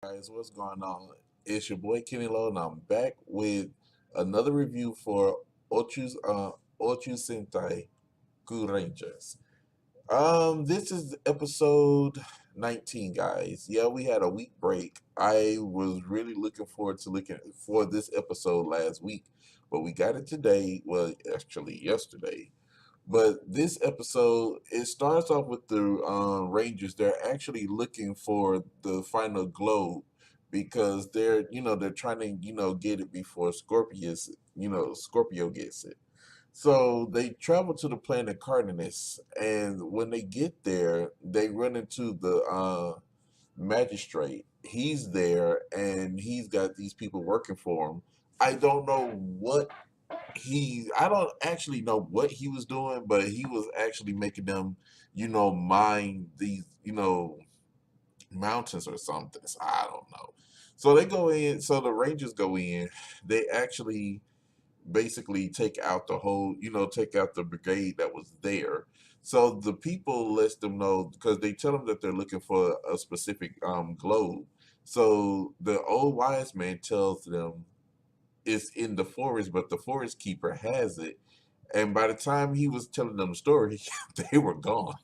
Guys, what's going on? It's your boy Kenny Lowe, and I'm back with another review for Uchuu Sentai Kyurangers. This is episode 19, guys. Yeah, we had a week break. I was really looking forward to looking for this episode last week, but we got it today. Well, actually yesterday. But this episode, it starts off with the Rangers. They're actually looking for the final globe because they're trying to, get it before Scorpio gets it. So they travel to the planet Cardenas, and when they get there, they run into the magistrate. He's there, and he's got these people working for him. I don't actually know what he was doing, but he was actually making them, mine these, mountains or something. So I don't know. So they go in. So the Rangers go in. They actually basically take out the brigade that was there. So the people let them know because they tell them that they're looking for a specific globe. So the old wise man tells them it's in the forest, but the forest keeper has it. And by the time he was telling them the story, they were gone.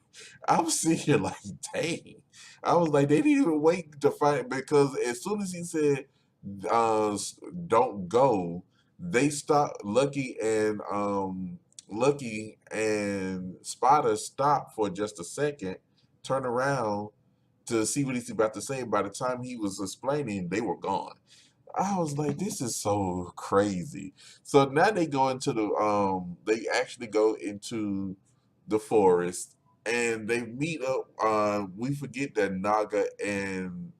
I was sitting here like, dang. I was like, they didn't even wait to find because as soon as he said, uh, "Don't go," they stopped. Lucky and Spotter stopped for just a second, turn around to see what he's about to say. By the time he was explaining, they were gone. I was like, this is so crazy. So now they actually go into the forest and they meet up. We forget that Naga and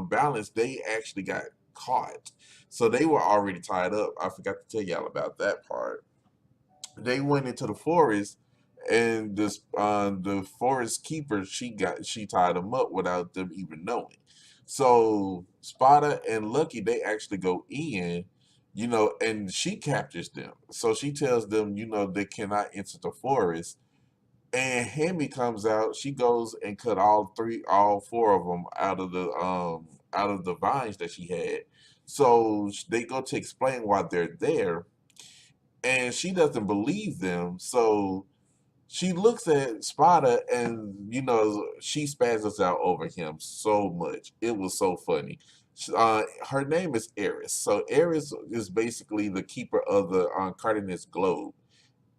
Balance, they actually got caught. So they were already tied up. I forgot to tell y'all about that part. They went into the forest and the forest keeper, she tied them up without them even knowing. So Spada and Lucky, they actually go in, and she captures them. So she tells them, they cannot enter the forest. And Hemi comes out. She goes and cut all four of them out of the vines that she had. So they go to explain why they're there, and she doesn't believe them. So she looks at Spada, and she spazzes out over him so much. It was so funny. Her name is Eris. So Eris is basically the keeper of the Cardenas globe,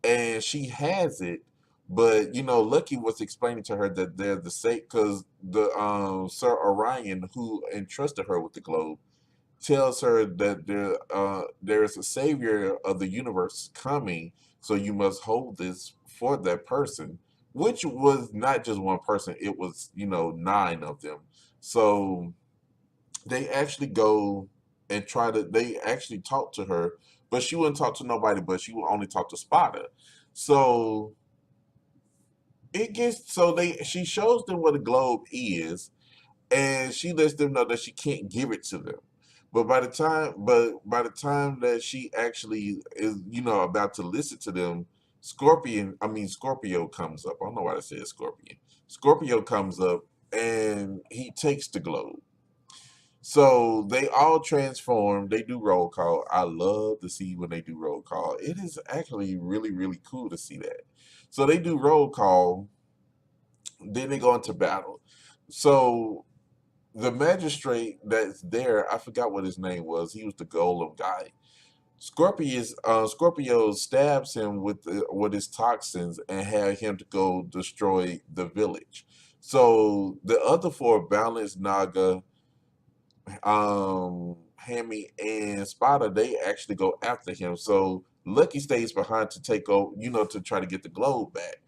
and she has it. But Lucky was explaining to her that they're the same because the Sir Orion, who entrusted her with the globe, tells her that there is a savior of the universe coming, so you must hold this for that person, which was not just one person; it was nine of them. So they actually go and try to. They actually talk to her, but she wouldn't talk to nobody. But she would only talk to Spada. So she shows them what a globe is, and she lets them know that she can't give it to them. But by the time that she actually is, about to listen to them, Scorpio comes up. I don't know why I said Scorpion. Scorpio comes up and he takes the globe. So they all transform. They do roll call. I love to see when they do roll call. It is actually really, really cool to see that. So they do roll call, then they go into battle. So the magistrate that's there, I forgot what his name was. He was the golem guy. Scorpio stabs him with his toxins and had him to go destroy the village. So the other four, Balance, Naga, Hammy, and Spada, they actually go after him. So Lucky stays behind to take over, to try to get the globe back.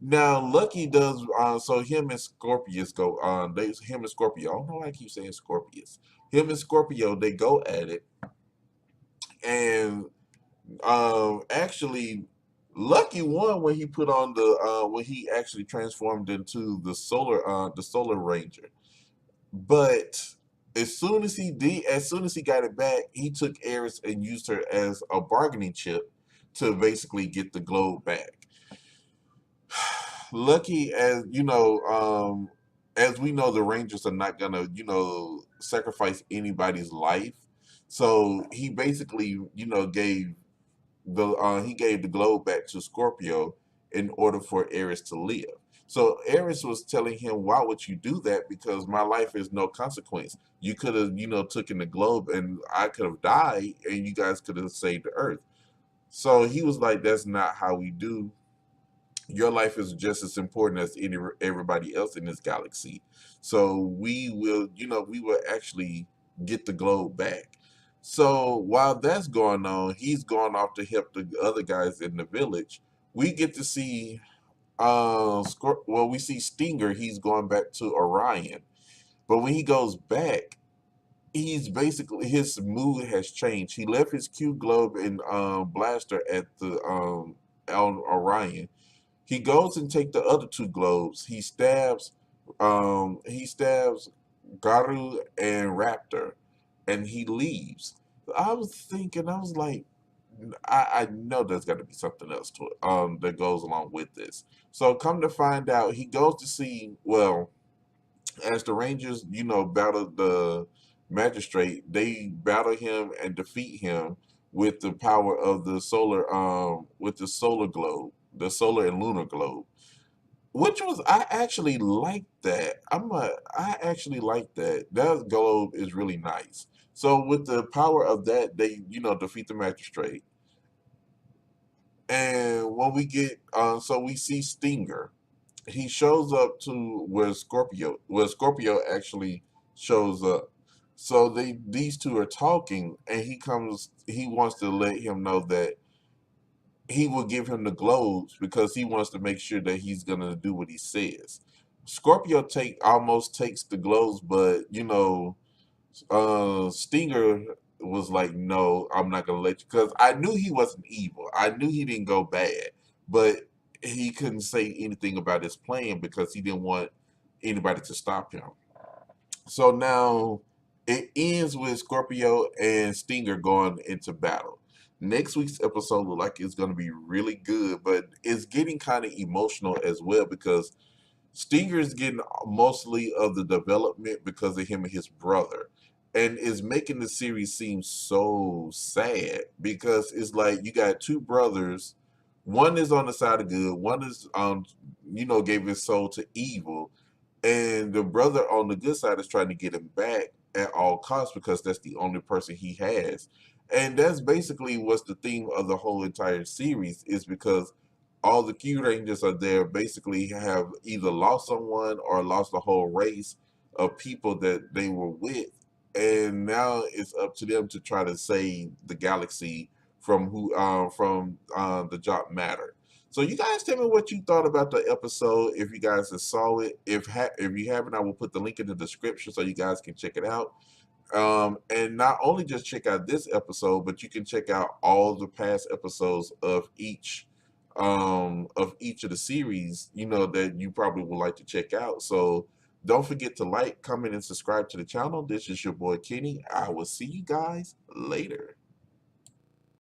Now Lucky does so him and Scorpius go they him and Scorpio. I don't know why I keep saying Scorpius. Him and Scorpio, they go at it, and actually Lucky won when he put on when he actually transformed into the solar ranger. But as soon as he got it back, he took Eris and used her as a bargaining chip to basically get the globe back. Lucky, as as we know, the Rangers are not gonna, sacrifice anybody's life. So he basically, he gave the globe back to Scorpio in order for Ares to live. So Ares was telling him, "Why would you do that? Because my life is no consequence. You could have, taken the globe, and I could have died, and you guys could have saved the Earth." So he was like, "That's not how we do. Your life is just as important as everybody else in this galaxy. So we will actually get the globe back." So while that's going on, he's going off to help the other guys in the village. We get to see, we see Stinger. He's going back to Orion, but when he goes back, he's basically his mood has changed. He left his Q globe and blaster at the on Orion. He goes and take the other two globes. He stabs Garu and Raptor, and he leaves. I was thinking, I was like, I know there's got to be something else to it, that goes along with this. So come to find out, he goes to see, well, as the Rangers, battle the magistrate, they battle him and defeat him with the power of with the solar globe, the solar and lunar globe. Which was I actually like that. I actually like that. That globe is really nice. So with the power of that, they defeat the magistrate. And when we get so we see Stinger. He shows up to where Scorpio actually shows up. So these two are talking, and he wants to let him know that he will give him the globes because he wants to make sure that he's gonna do what he says. Scorpio almost takes the globes, but Stinger was like, "No, I'm not gonna let you," because I knew he wasn't evil. I knew he didn't go bad, but he couldn't say anything about his plan because he didn't want anybody to stop him. So now it ends with Scorpio and Stinger going into battle. Next week's episode look like it's going to be really good, but it's getting kind of emotional as well because Stinger is getting mostly of the development because of him and his brother, and is making the series seem so sad because it's like you got two brothers. One is on the side of good. One is gave his soul to evil, and the brother on the good side is trying to get him back at all costs because that's the only person he has. And that's basically what's the theme of the whole entire series is because all the Q Rangers are there basically have either lost someone or lost a whole race of people that they were with. And now it's up to them to try to save the galaxy from the Job Matter. So you guys tell me what you thought about the episode. If you guys have saw it, if you haven't, I will put the link in the description so you guys can check it out. And not only just check out this episode, but you can check out all the past episodes of each of the series, that you probably would like to check out. So don't forget to like, comment, and subscribe to the channel. This is your boy Kenny. I will see you guys later.